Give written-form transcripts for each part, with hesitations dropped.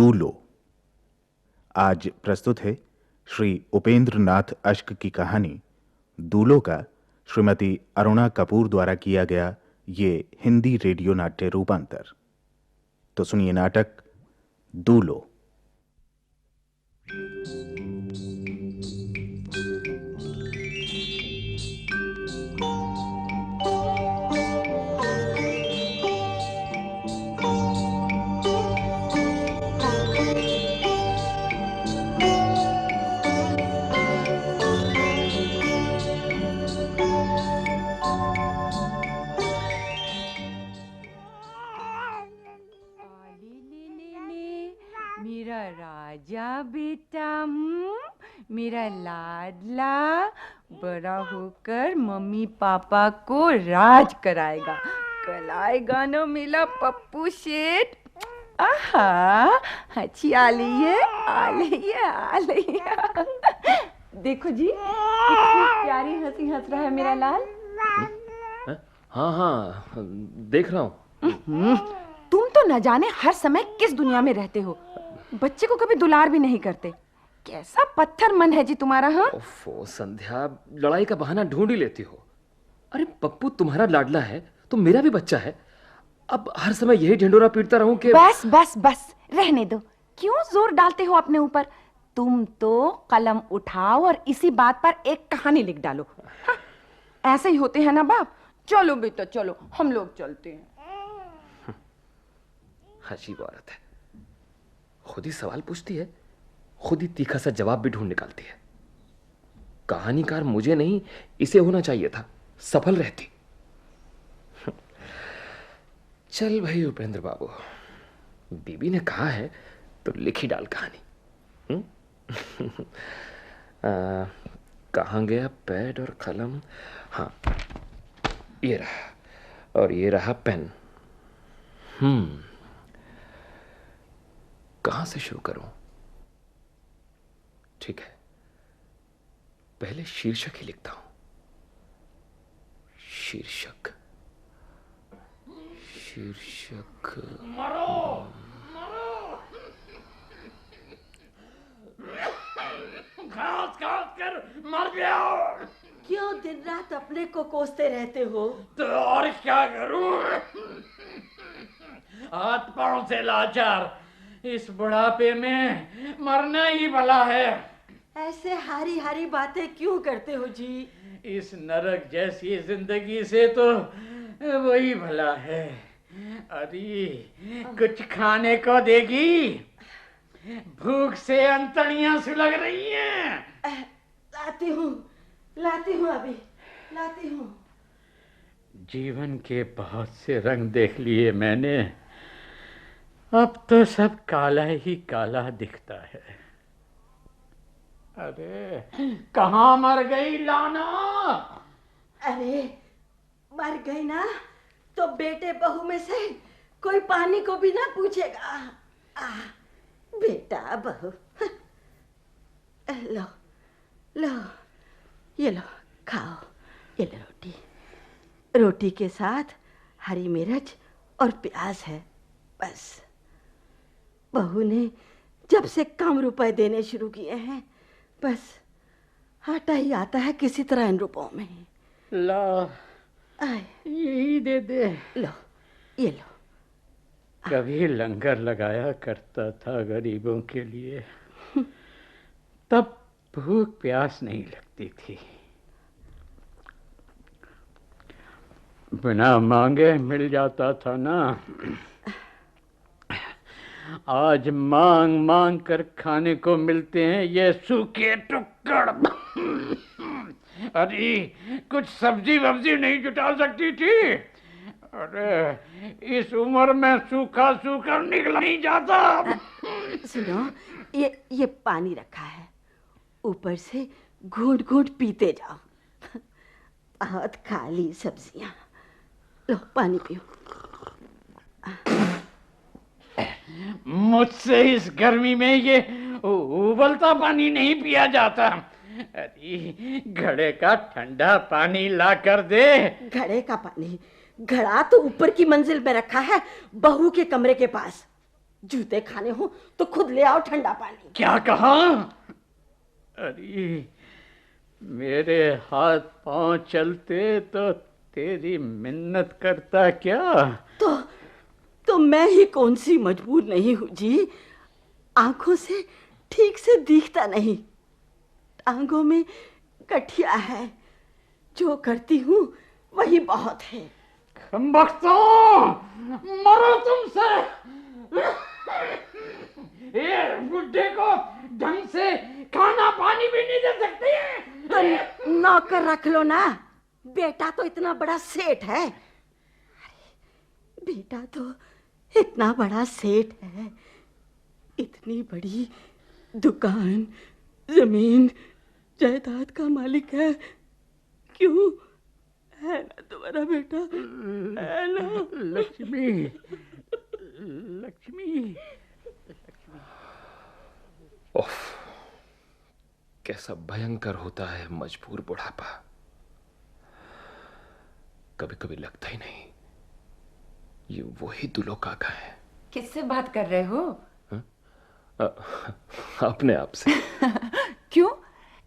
दूलो। आज प्रस्तुत है श्री उपेंद्र नाथ अश्क की कहानी दूलो का श्रीमती अरुणा कपूर द्वारा किया गया ये हिंदी रेडियो नाट्य रूपांतर। तो सुनिए नाटक दूलो। मेरा राजा बेटा, मेरा लाडला बड़ा होकर मम्मी पापा को राज कराएगा। कल आएगा ना मेरा पप्पू सेठ। आहा, अच्छी आ रही है, आ रही है, आ रही है। देखो जी, कितनी प्यारी हंसी हंस रहा है मेरा लाल। हाँ हाँ, देख रहा हूँ। तुम तो न जाने हर समय किस दुनिया में रहते हो। बच्चे को कभी दुलार भी नहीं करते। कैसा पत्थर मन है जी तुम्हारा। हाँ ओफो संध्या, लड़ाई का बहाना ढूंढ ही लेती हो। अरे पप्पू तुम्हारा लाडला है तो मेरा भी बच्चा है। अब हर समय यही ढिंडोरा पीटता रहूं कि बस बस बस, रहने दो। क्यों जोर डालते हो अपने ऊपर। तुम तो कलम उठाओ और इसी बात पर एक कहानी लिख डालो। हाँ, ऐसे ही होते हैं ना बाप। चलो बेटा चलो, हम लोग चलते हैं। अजीब औरत है, खुद ही सवाल पूछती है, खुद ही तीखा सा जवाब भी ढूंढ निकालती है। कहानीकार मुझे नहीं, इसे होना चाहिए था, सफल रहती। चल भाई उपेंद्र बाबू, बीबी ने कहा है तो लिखी डाल कहानी। कहाँ गया पैड और कलम। हाँ, ये रहा, और ये रहा पेन। कहां से शुरू करूं? ठीक है, पहले शीर्षक ही लिखता हूं। शीर्षक मरो मरो, घास घास कर मर जाओ। क्यों दिन रात अपने को कोसते रहते हो? तो और क्या करूं, हाथ पांव से लाचार, इस बुढ़ापे में मरना ही भला है। ऐसे हारी हारी बातें क्यों करते हो जी? इस नरक जैसी जिंदगी से तो वही भला है। अरे कुछ खाने को देगी, भूख से अंतड़ियां सुलग रही हैं। लाती हूँ अभी, लाती हूँ। जीवन के बहुत से रंग देख लिए मैंने, अब तो सब काला ही काला दिखता है। अरे कहाँ मर गई लाना? अरे मर गई ना तो बेटे बहू में से कोई पानी को भी ना पूछेगा। बेटा बहू, लो लो, ये लो खाओ, ये लो रोटी। रोटी के साथ हरी मिर्च और प्याज है बस। बहू ने जब से कम रुपए देने शुरू किए हैं, बस आटा ही आता है किसी तरह इन रुपयों में। ला, यही दे दे। लो, ये लो। कभी लंगर लगाया करता था गरीबों के लिए, तब भूख प्यास नहीं लगती थी। बिना मांगे मिल जाता था ना। आज मांग मांग कर खाने को मिलते हैं ये सूखे टुकड़। अरे कुछ सब्जी वब्जी नहीं जुटा सकती थी। अरे इस उम्र में सूखा सूखा निकल नहीं जाता। सुनो, ये पानी रखा है, ऊपर से घूंट घूंट पीते जाओ। बहुत खाली सब्जियां, लो पानी पियो। मुझसे इस गर्मी में ये उबलता पानी नहीं पिया जाता। अरे घड़े का ठंडा पानी ला कर दे। घड़े का पानी? घड़ा तो ऊपर की मंजिल में रखा है, बहू के कमरे के पास। जूते खाने हो तो खुद ले आओ ठंडा पानी। क्या कहा? अरे मेरे हाथ पांव चलते तो तेरी मिन्नत करता क्या? तो मैं ही कौन सी मजबूर नहीं हूँ जी। आंखों से ठीक से दिखता नहीं, टांगों में गठिया है, जो करती हूँ वही बहुत है। खम्बख्तों, मरो तुमसे। ये बुड्ढे को ढंग से खाना पानी भी नहीं दे सकती है। तो नौकर रख लो ना, बेटा तो इतना बड़ा सेठ है। अरे बेटा तो इतना बड़ा सेठ है, इतनी बड़ी दुकान, जमीन जायदाद का मालिक है। क्यों है ना तुम्हारा बेटा, है ना? लक्ष्मी, लक्ष्मी। ओफ, कैसा भयंकर होता है मजबूर बुढ़ापा। कभी कभी लगता ही नहीं ये वही दुलो काका है। किससे बात कर रहे हो? अपने आप से। क्यों,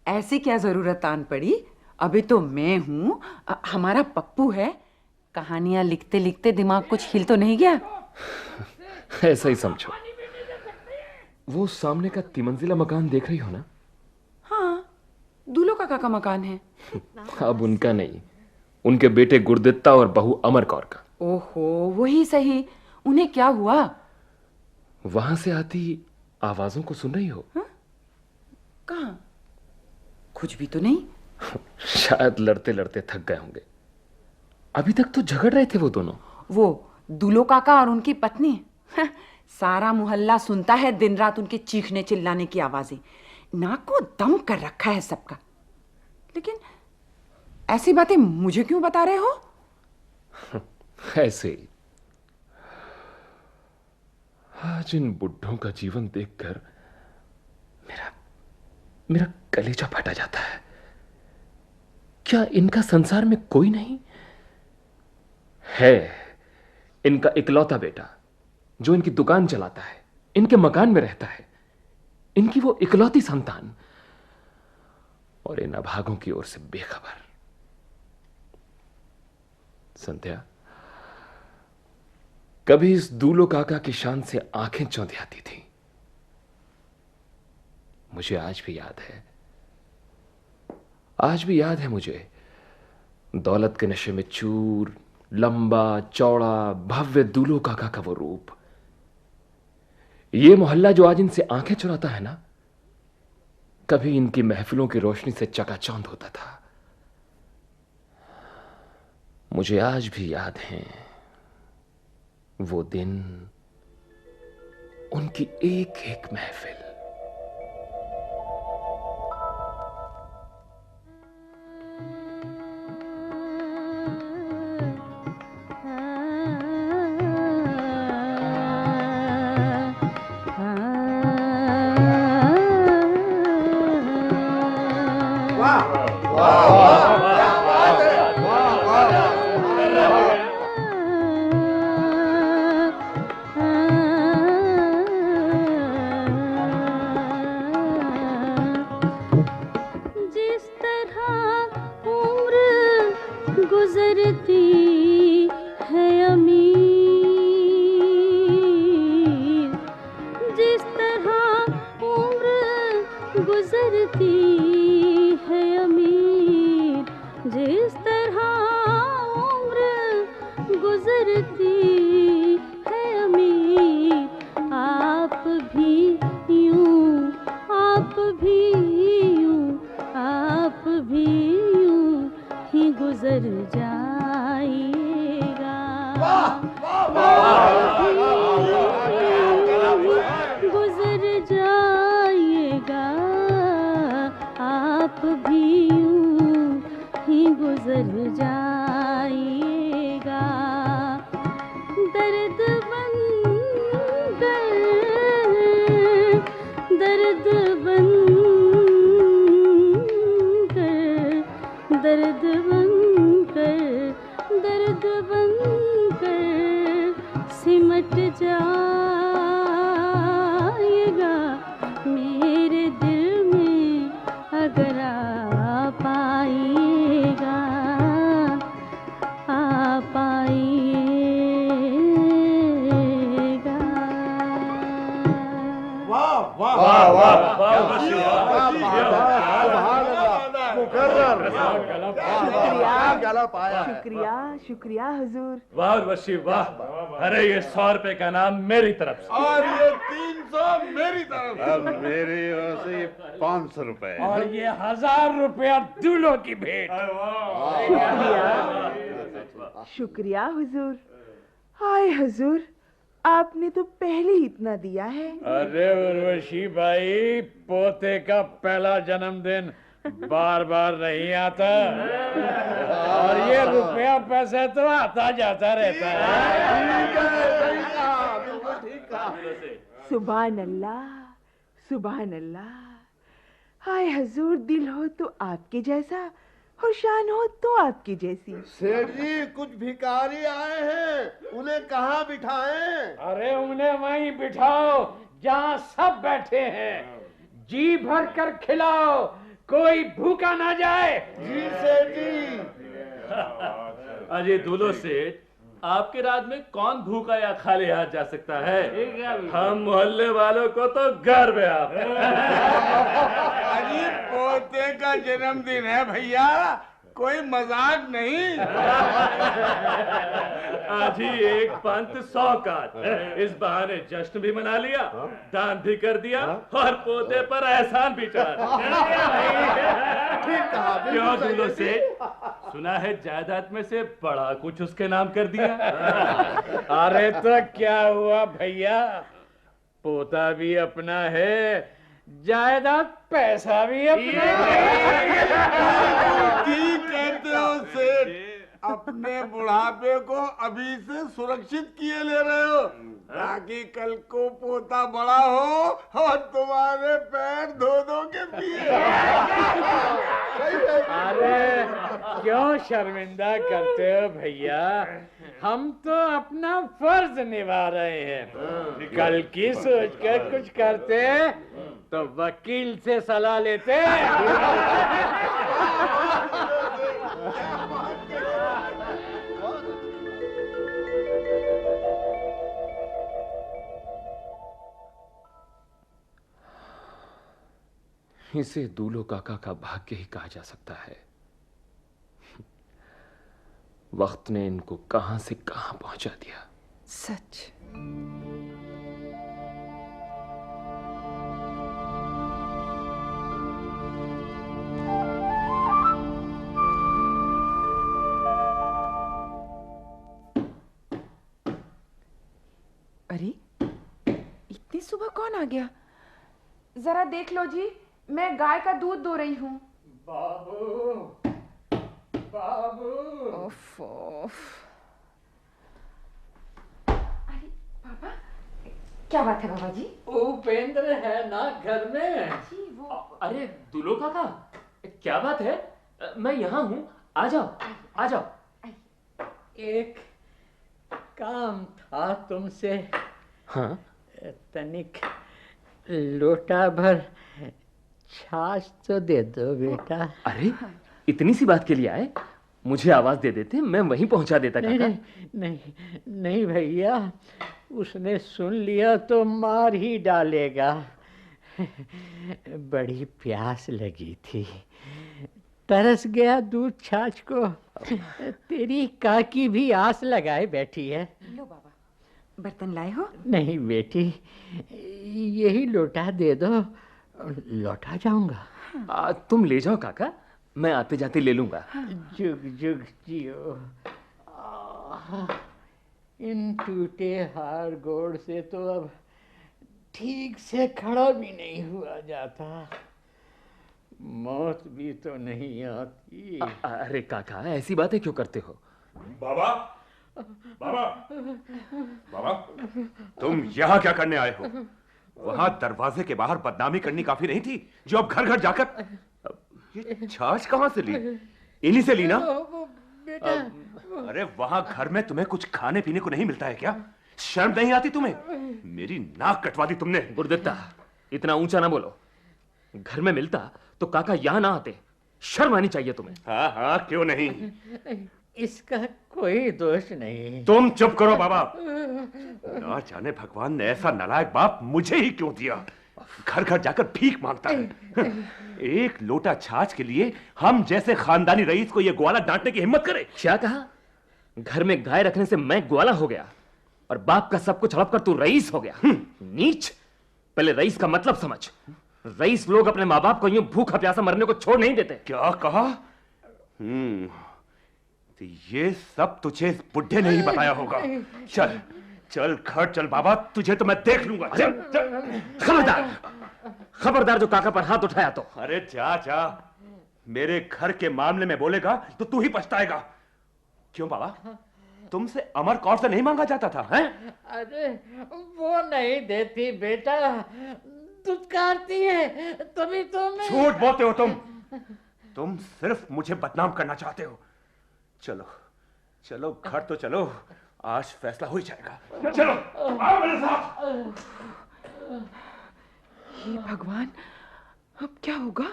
ऐसी क्या जरूरत आन पड़ी? अभी तो मैं हूँ, हमारा पप्पू है। कहानियां लिखते लिखते दिमाग कुछ हिल तो नहीं गया? ऐसा ही समझो। वो सामने का 3 मंजिला मकान देख रही हो ना? हाँ, दूल्हो काका का मकान है। अब उनका नहीं, उनके बेटे गुरदित्ता और बहू अमर कौर का। ओहो, वही सही। उन्हें क्या हुआ? वहां से आती आवाजों को सुन रही हो? कहाँ? कुछ भी तो नहीं। शायद लड़ते लड़ते थक गए होंगे। अभी तक तो झगड़ रहे थे वो दोनों। वो दूल्हो काका और उनकी पत्नी। सारा मोहल्ला सुनता है दिन रात उनके चीखने चिल्लाने की आवाजें। नाक को दम कर रखा है सबका। लेकिन ऐसी बातें मुझे क्यों बता रहे हो? ऐसे ही। आज इन बुड्ढों का जीवन देखकर मेरा कलेजा फटा जाता है। क्या इनका संसार में कोई नहीं है? इनका इकलौता बेटा जो इनकी दुकान चलाता है, इनके मकान में रहता है, इनकी वो इकलौती संतान, और इन अभागों की ओर से बेखबर। संध्या, कभी इस दूल्हो काका की शान से आंखें चौंधी आती थी। मुझे आज भी याद है, आज भी याद है मुझे, दौलत के नशे में चूर, लंबा चौड़ा भव्य दूल्हो काका का वो रूप। ये मोहल्ला जो आज इनसे आंखें चुराता है ना, कभी इनकी महफिलों की रोशनी से चकाचौंध होता था। मुझे आज भी याद है वो दिन, उनकी एक एक महफिल। शुक्रिया शुक्रिया हुजूर। वाह उर्वशी वाह। अरे ये 100 रुपए का नाम मेरी तरफ से। और ये 300 मेरी तरफ। अब मेरी ओर से 500 रुपए। और ये 1000 रुपया दूल्हों की भेंट। शुक्रिया हुजूर। हाय हुजूर, आपने तो पहले ही इतना दिया है। अरे उर्वशी भाई, पोते का पहला जन्मदिन बार बार नहीं आता, और ये रुपया पैसे तो आता जाता रहता है। सुभान अल्लाह, सुभान अल्लाह। हाय हुजूर, दिल हो तो आपके जैसा और शान हो तो आपकी जैसी। सेठ जी, कुछ भिखारी आए हैं, उन्हें कहाँ बिठाएं? अरे उन्हें वहीं बिठाओ जहाँ सब बैठे हैं। जी भर कर खिलाओ, कोई भूखा ना जाए। जी सेठ जी। अरे दूल्हो सेठ, आपके राज में कौन भूखा या खाली हाथ जा सकता है? हम मोहल्ले वालों को तो गर्व है आप। अरे पोते का जन्मदिन है भैया, कोई मजाक नहीं। आज ही एक पंथ 100 का, इस बहाने जश्न भी मना लिया, दान भी कर दिया और पोते पर एहसान भी चढ़ा। क्यों दूल्हो सेठ, सुना है जायदाद में से बड़ा कुछ उसके नाम कर दिया? अरे तो क्या हुआ भैया, पोता भी अपना है, जायदाद पैसा भी अपना है। ठीक कहते हो सेठ, अपने बुढ़ापे को अभी से सुरक्षित किए ले रहे हो, ताकि कल को पोता बड़ा हो और तुम्हारे पैर धो धो के पिए। अरे क्यों शर्मिंदा करते हो भैया, हम तो अपना फर्ज निभा रहे हैं। कल की सोच कर कुछ करते तो वकील से सलाह लेते। इसे दूल्हो काका का भाग्य ही कहा जा सकता है। वक्त ने इनको कहां से कहां पहुंचा दिया। सच। अरे इतनी सुबह कौन आ गया? जरा देख लो जी, मैं गाय का दूध दो रही हूँ। बाबू, बाबू। ओफ ओफ। अरे पापा, क्या बात है बाबा जी? उपेंद्र है ना घर में? जी वो। अरे दूल्हो काका, क्या बात है? मैं यहाँ हूँ, आ जाओ आ जाओ। एक काम था तुमसे। हाँ? तनिक लोटा भर छाछ तो दे दो बेटा। अरे इतनी सी बात के लिए आए? मुझे आवाज दे देते, मैं वहीं पहुंचा देता नहीं काका। नहीं नहीं नहीं भैया, उसने सुन लिया तो मार ही डालेगा। बड़ी प्यास लगी थी, तरस गया दूध छाछ को। तेरी काकी भी आस लगाए बैठी है। लो बाबा, बर्तन लाए हो? नहीं बेटी, यही लोटा दे दो, लौटा जाऊंगा। तुम ले जाओ काका, मैं आते जाते ले लूंगा। जुग जुग जियो। इन टूटे हार गोड़ से तो अब ठीक से खड़ा भी नहीं हुआ जाता, मौत भी तो नहीं आती। अरे काका, ऐसी बातें क्यों करते हो? बाबा, बाबा, बाबा, तुम यहाँ क्या करने आए हो? वहां दरवाजे के बाहर बदनामी करनी काफी नहीं थी, जो अब घर घर जाकर। ये छाछ कहाँ से ली? इन्हीं से ली ना? बेटा, अरे वहां घर में तुम्हें कुछ खाने पीने को नहीं मिलता है क्या? शर्म नहीं आती तुम्हें? मेरी नाक कटवा दी तुमने। गुरुदत्ता, इतना ऊंचा ना बोलो। घर में मिलता तो काका यहाँ ना आते। शर्म आनी चाहिए तुम्हें। हाँ हाँ, क्यों नहीं? इसका कोई दोष नहीं। तुम चुप करो बाबा। ना जाने भगवान ने ऐसा नालायक बाप मुझे ही क्यों दिया। घर घर जाकर भीख मांगता है। एक लोटा छाछ के लिए हम जैसे खानदानी रईस को यह ग्वाला डांटने की हिम्मत करे। क्या कहा? घर में गाय रखने से मैं ग्वाला हो गया और बाप का सब कुछ हड़प कर तू रईस हो गया? नीच! पहले रईस का मतलब समझ। रईस लोग अपने माँ बाप को यूं भूखा प्यासा मरने को छोड़ नहीं देते। क्या कहा? तो ये सब तुझे इस बुढ़े ने ही बताया होगा। चल चल घर चल बाबा, तुझे तो मैं देख लूंगा। खबरदार! खबरदार जो काका पर हाथ उठाया तो। अरे जा जा, मेरे घर के मामले में बोलेगा तो तू ही पछताएगा। क्यों बाबा, तुमसे अमर कौर से नहीं मांगा जाता था? हैं? अरे वो नहीं देती बेटा, दुत्कारती है, तभी तो मैं। झूठ बोलते हो तुम सिर्फ मुझे बदनाम करना चाहते हो। चलो चलो घर तो चलो, आज फैसला हो ही जाएगा। चलो आओ मेरे साथ। हे भगवान, अब क्या होगा?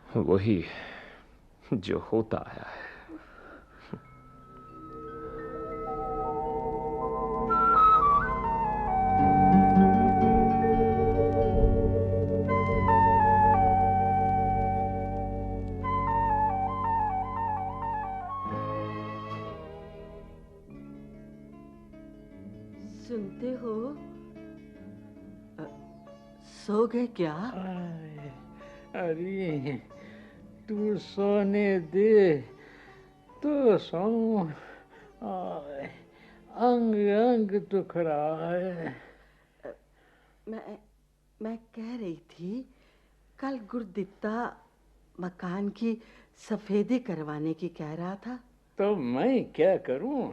वही जो होता आया है। सुनते हो? सो गए क्या? अरे तू सोने दे तो सो। अंग अंग दुख रहा है। मैं कह रही थी, कल गुरदित्ता मकान की सफेदी करवाने की कह रहा था। तो मैं क्या करूं?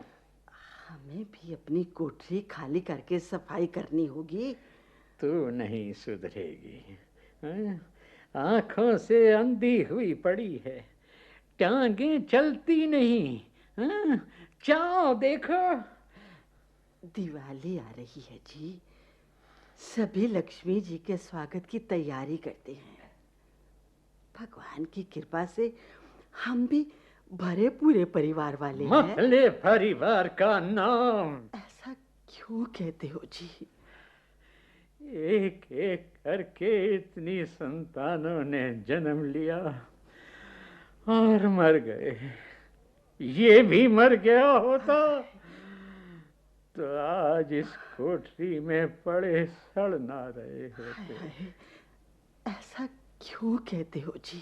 हमें भी अपनी कोठरी खाली करके सफाई करनी होगी। तू नहीं सुधरेगी, हैं? आंखों से अंधी हुई पड़ी है, टांगे चलती नहीं। हैं? चाओ देखो। दिवाली आ रही है जी, सभी लक्ष्मी जी के स्वागत की तैयारी करते हैं। भगवान की कृपा से हम भी भरे पूरे परिवार वाले हैं। मतले परिवार का नाम। ऐसा क्यों कहते हो जी? एक एक करके इतनी संतानों ने जन्म लिया और मर गए। ये भी मर गया होता तो आज इस कोठरी में पड़े सड़ ना रहे होते। ऐसा क्यों कहते हो जी?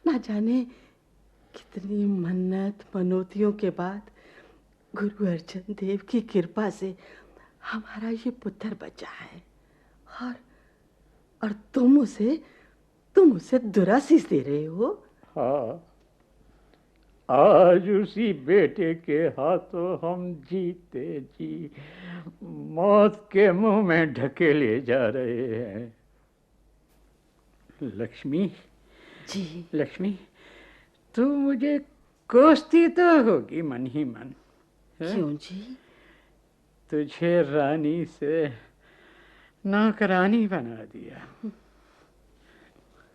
ना जाने कितनी मन्नत मनोतियों के बाद गुरु अर्जन देव की कृपा से हमारा ये पुत्र बचा है, और तुम उसे दुराशीष दे रहे हो। हाँ, आज उसी बेटे के हाथों हम जीते जी मौत के मुंह में ढकेले जा रहे हैं। लक्ष्मी जी। लक्ष्मी, तू मुझे कोसती तो होगी मन ही मन। क्यों जी? तुझे रानी से नौकरानी बना दिया।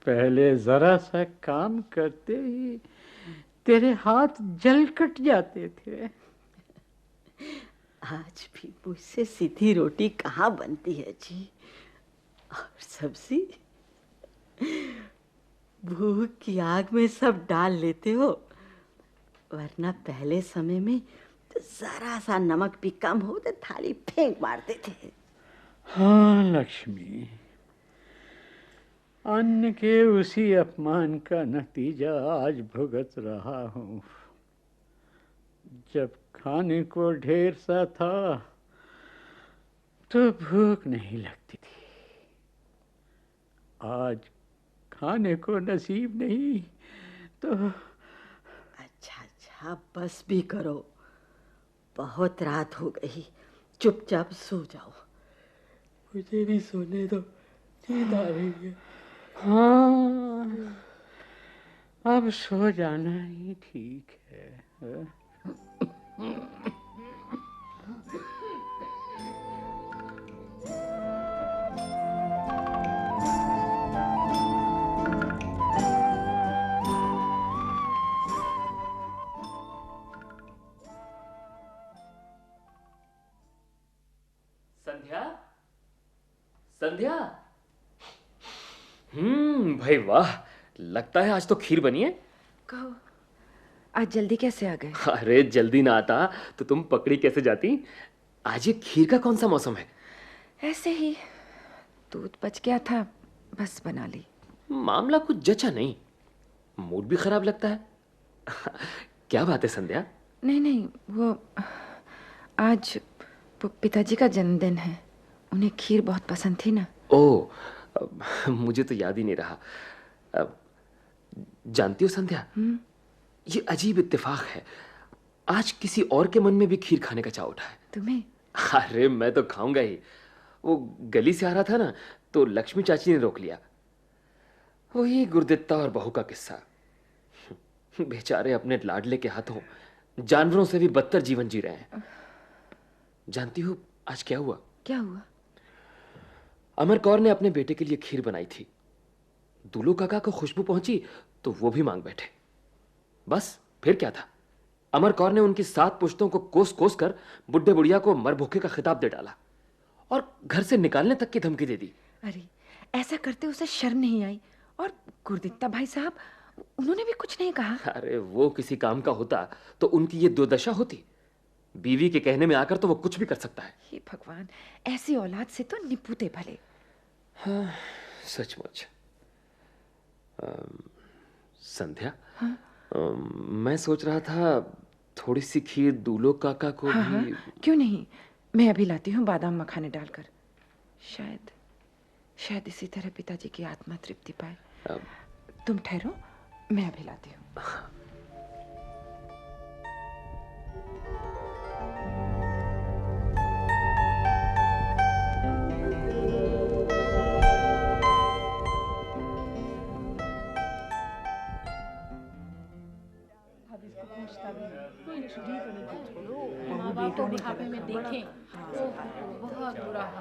पहले जरा सा काम करते ही तेरे हाथ जल कट जाते थे। आज भी मुझसे सीधी रोटी कहाँ बनती है जी? और सब्जी भूख की आग में सब डाल लेते हो, वरना पहले समय में तो जरा सा नमक भी कम हो तो थाली फेंक मारते थे। हाँ लक्ष्मी, अन्न के उसी अपमान का नतीजा आज भुगत रहा हूँ। जब खाने को ढेर सा था तो भूख नहीं लगती थी, आज खाने को नसीब नहीं तो। अच्छा बस भी करो, बहुत रात हो गई, चुपचाप सो जाओ। मुझे भी सोने दो, नींद आ रही है। हाँ, अब सो जाना ही ठीक है। संध्या, संध्या, भाई वाह, लगता है आज तो खीर बनी है। कहो, आज जल्दी कैसे आ गए? अरे जल्दी ना आता तो तुम पकड़ी कैसे जाती। आज ये खीर का कौन सा मौसम है? ऐसे ही, दूध बच गया था, बस बना ली। मामला कुछ जचा नहीं, मूड भी खराब लगता है। क्या बात है संध्या? नहीं नहीं, वो आज पिताजी का जन्मदिन है, उन्हें खीर बहुत पसंद थी ना। ओह, मुझे तो याद ही नहीं रहा। जानती हो संध्या, ये अजीब इत्तेफाक है, आज किसी और के मन में भी खीर खाने का चाव उठा है। तुम्हें? अरे मैं तो खाऊंगा ही। वो गली से आ रहा था ना, तो लक्ष्मी चाची ने रोक लिया। वही गुरदित्ता और बहू का किस्सा। बेचारे अपने लाडले के हाथों जानवरों से भी बदतर जीवन जी रहे हैं। जानती हो आज क्या हुआ? क्या हुआ? अमर कौर ने अपने बेटे के लिए खीर बनाई थी। दूलो काका को खुशबू पहुंची तो वो भी मांग बैठे। बस फिर क्या था, अमर कौर ने उनकी 7 पुश्तों को कोस कोस कर बुढ़े बुढ़िया को मर भूखे का खिताब दे डाला और घर से निकालने तक की धमकी दे दी। अरे ऐसा करते उसे शर्म नहीं आई? और गुरदित्ता भाई साहब, उन्होंने भी कुछ नहीं कहा? अरे वो किसी काम का होता तो उनकी ये दुर्दशा होती। बीवी के कहने में आकर तो वो कुछ भी कर सकता है। हे भगवान, ऐसी औलाद से तो निपुते भले। हाँ, सचमुच। संध्या, हाँ? मैं सोच रहा था थोड़ी सी खीर दूलो काका को हाँ, भी। हाँ, क्यों नहीं, मैं अभी लाती हूँ बादाम मखाने डालकर। शायद इसी तरह पिताजी की आत्मा तृप्ति पाए। तुम ठहरो, मैं अभी लाती हूँ।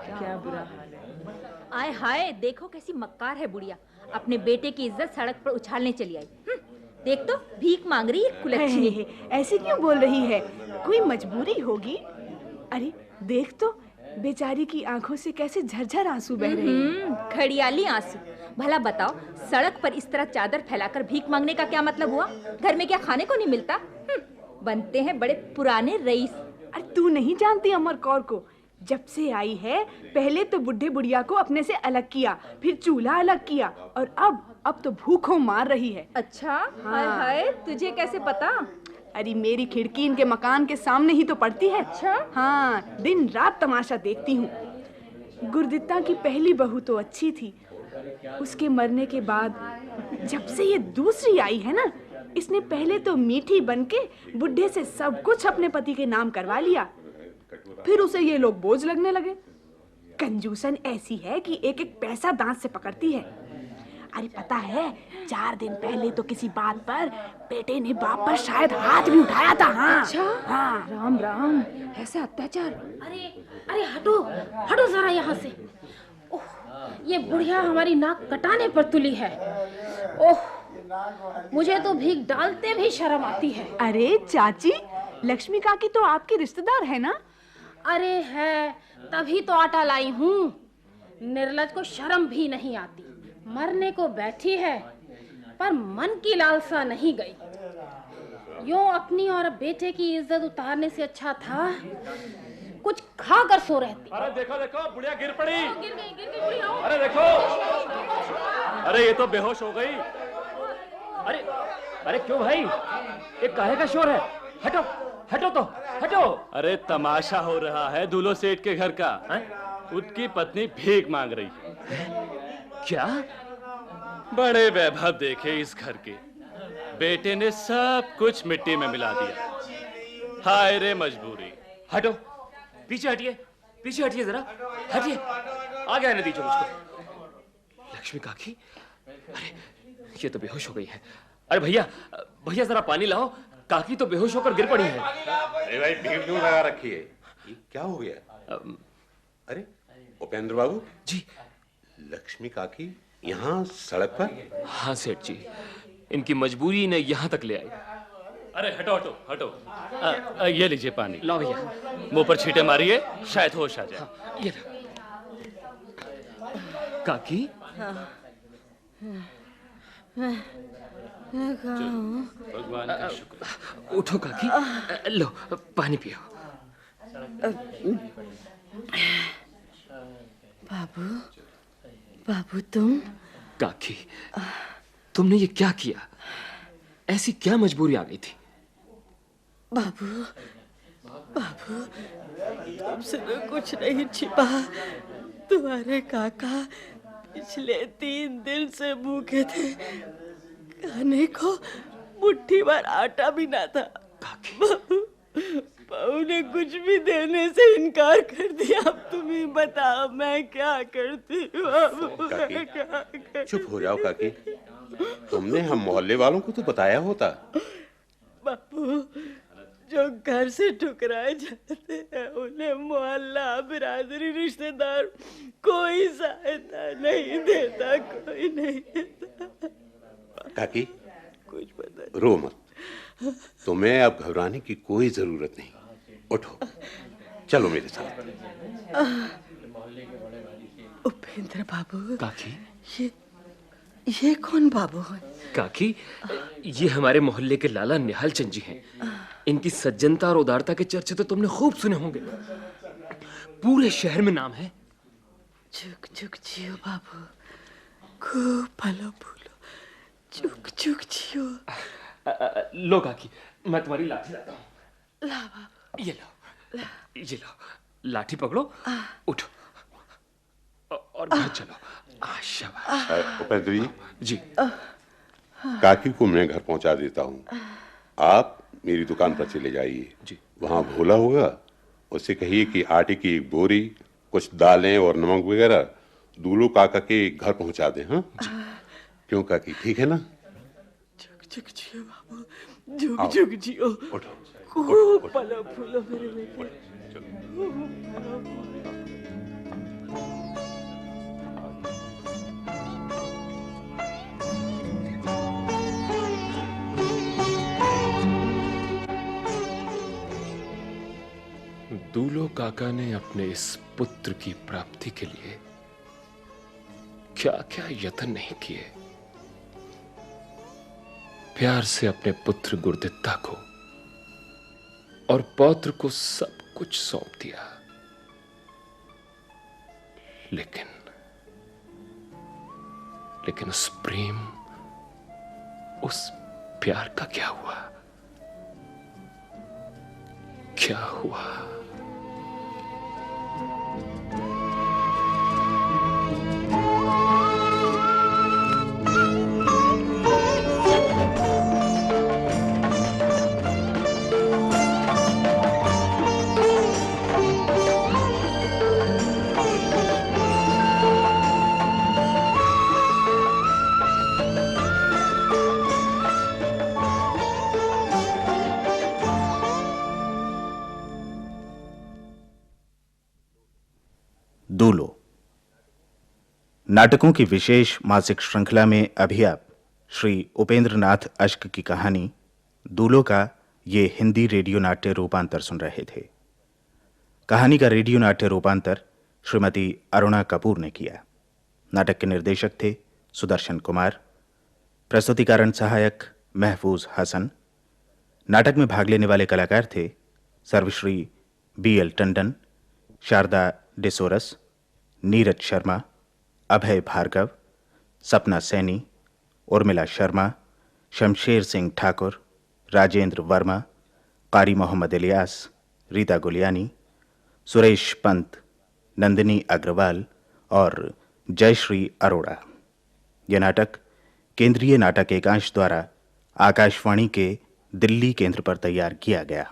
क्या बुरा हाल है। आय हाय, देखो कैसी मक्कार है बुढ़िया, अपने बेटे की इज्जत सड़क पर उछालने चली आई। देख तो भीख मांग रही है कुलच्छनी। ऐसे क्यों बोल रही है? कोई मजबूरी होगी। अरे देख तो, बेचारी की आंखों से कैसे झरझर आंसू बह रहे हैं। खड़ियाली आंसू। भला बताओ, सड़क पर इस तरह चादर फैलाकर भीख मांगने का क्या मतलब हुआ? घर में क्या खाने को नहीं मिलता? बनते हैं बड़े पुराने रईस। अरे तू नहीं जानती अमर कौर को? जब से आई है, पहले तो बुढ़े बुढ़िया को अपने से अलग किया, फिर चूल्हा अलग किया, और अब तो भूखों मार रही है। अच्छा, हाय हाय, तुझे कैसे पता? अरे मेरी खिड़की इनके मकान के सामने ही तो पड़ती है। अच्छा? हाँ, दिन रात तमाशा देखती हूँ। गुरदित्ता की पहली बहू तो अच्छी थी, उसके मरने के बाद जब से ये दूसरी आई है ना, इसने पहले तो मीठी बनके बुढ़े से सब कुछ अपने पति के नाम करवा लिया, फिर उसे ये लोग बोझ लगने लगे। कंजूसन ऐसी है कि एक एक पैसा दांत से पकड़ती है। अरे पता है, 4 दिन पहले तो किसी बात पर बेटे ने बाप पर शायद हाथ भी उठाया था। हाँ। अच्छा? हाँ। राम राम, ऐसे अत्याचार। अरे हटो जरा यहाँ से। ओह, ये बुढ़िया हमारी नाक कटाने पर तुली है। ओह, मुझे तो भीख डालते भी शर्म आती है। अरे चाची, लक्ष्मी काकी तो आपकी रिश्तेदार है ना? अरे है, तभी तो आटा लाई हूँ। निर्लज को शर्म भी नहीं आती। मरने को बैठी है, पर मन की लालसा नहीं गई। यूं अपनी और बेटे की इज्जत उतारने से अच्छा था कुछ खा कर सो रहती। अरे देखो देखो, बुढ़िया गिर पड़ी। गिर गई बुढ़िया। अरे देखो, अरे ये तो बेहोश हो गई। अरे क्यों भाई, ये काहे का शोर है? हटो हटो तो हटो। अरे तमाशा हो रहा है दूलो सेठ के घर का। उसकी पत्नी भीख मांग रही है। क्या? बड़े वैभव देखे इस घर के। बेटे ने सब कुछ मिट्टी में मिला दिया। हाय रे मजबूरी। हटो, पीछे हटिए जरा, हटिए। आ गया नतीजा मुझको। लक्ष्मी काकी, अरे ये तो बेहोश हो गई है। अरे भैया जरा पानी लाओ, काकी तो बेहोश होकर गिर पड़ी है। अरे भाई, भीड़ क्यों लगा रखी है? ये क्या हो गया? अरे उपेंद्र बाबू जी। लक्ष्मी काकी यहाँ सड़क पर? हाँ सेठ जी, इनकी मजबूरी ने यहाँ तक ले आई। अरे हटो। ये लीजिए पानी। लो भैया। मुंह पर छींटे मारिए, शायद होश आ जाए। ये लो। काकी, भगवान का शुक्र। उठो काकी, लो पानी पियो। बाबू, बाबू तुम? काकी, तुमने ये क्या किया? ऐसी क्या मजबूरी आ गई थी? बाबू, बाबू, तुमसे तो कुछ नहीं छिपा। तुम्हारे काका पिछले 3 दिन से भूखे थे, खाने को मुट्ठी भर आटा भी ना था। बाबू, बहू ने कुछ भी देने से इनकार कर दिया। अब तुम ही बताओ मैं क्या करती हूँ? बाबू मैं क्या करती? चुप हो जाओ काकी, तुमने हम मोहल्ले वालों को तो बताया होता। बाबू, जो घर से ठुकराए जाते हैं उन्हें मोहल्ला, बिरादरी, रिश्तेदार कोई सहायता नहीं देता, कोई नहीं देता। काकी कुछ पता रो मत, तुम्हें अब घबराने की कोई जरूरत नहीं। उठो, चलो मेरे साथ। उपेंद्र बाबू। काकी, ये कौन बाबू है? काकी, ये हमारे मोहल्ले के लाला निहाल चंद जी हैं। इनकी सज्जनता और उदारता के चर्चे तो तुमने खूब सुने होंगे, पूरे शहर में नाम है। जुग जुग जियो बाबू, खूब फलो फूलो, जुग जुग जियो। लो काकी, मैं तुम्हारी लाठी लाता हूँ। ला बाबू। ये लो, लाठी पकड़ो, उठो और घर चलो। शाबाश। उपेंद्र जी। जी। काकी को मैं घर पहुंचा देता हूँ, आप मेरी दुकान पर चले जाइए। जी। वहाँ भोला होगा, उससे कहिए कि आटे की 1 बोरी, कुछ दालें और नमक वगैरह दूलो काका के घर पहुंचा दे। हाँ क्यों काकी, ठीक है ना? जुग जुग जियो बाबू, जुग जुग जियो। खूब फलो फूलो मेरे बेटे। दूलो काका ने अपने इस पुत्र की प्राप्ति के लिए क्या क्या यत्न नहीं किए। प्यार से अपने पुत्र गुरदित्ता को और पौत्र को सब कुछ सौंप दिया, लेकिन उस प्रेम, उस प्यार का क्या हुआ? क्या हुआ? दूलो नाटकों की विशेष मासिक श्रृंखला में अभी आप श्री उपेंद्र नाथ अश्क की कहानी दूलो का ये हिंदी रेडियो नाट्य रूपांतर सुन रहे थे। कहानी का रेडियो नाट्य रूपांतर श्रीमती अरुणा कपूर ने किया। नाटक के निर्देशक थे सुदर्शन कुमार, प्रस्तुतिकरण सहायक महफूज हसन। नाटक में भाग लेने वाले कलाकार थे सर्वश्री BL टंडन, शारदा डिसोरस, नीरज शर्मा, अभय भार्गव, सपना सैनी, उर्मिला शर्मा, शमशेर सिंह ठाकुर, राजेंद्र वर्मा, कारी मोहम्मद इलियास, रीता गुलियानी, सुरेश पंत, नंदिनी अग्रवाल और जयश्री अरोड़ा। यह नाटक केंद्रीय नाटक एकांश द्वारा आकाशवाणी के दिल्ली केंद्र पर तैयार किया गया।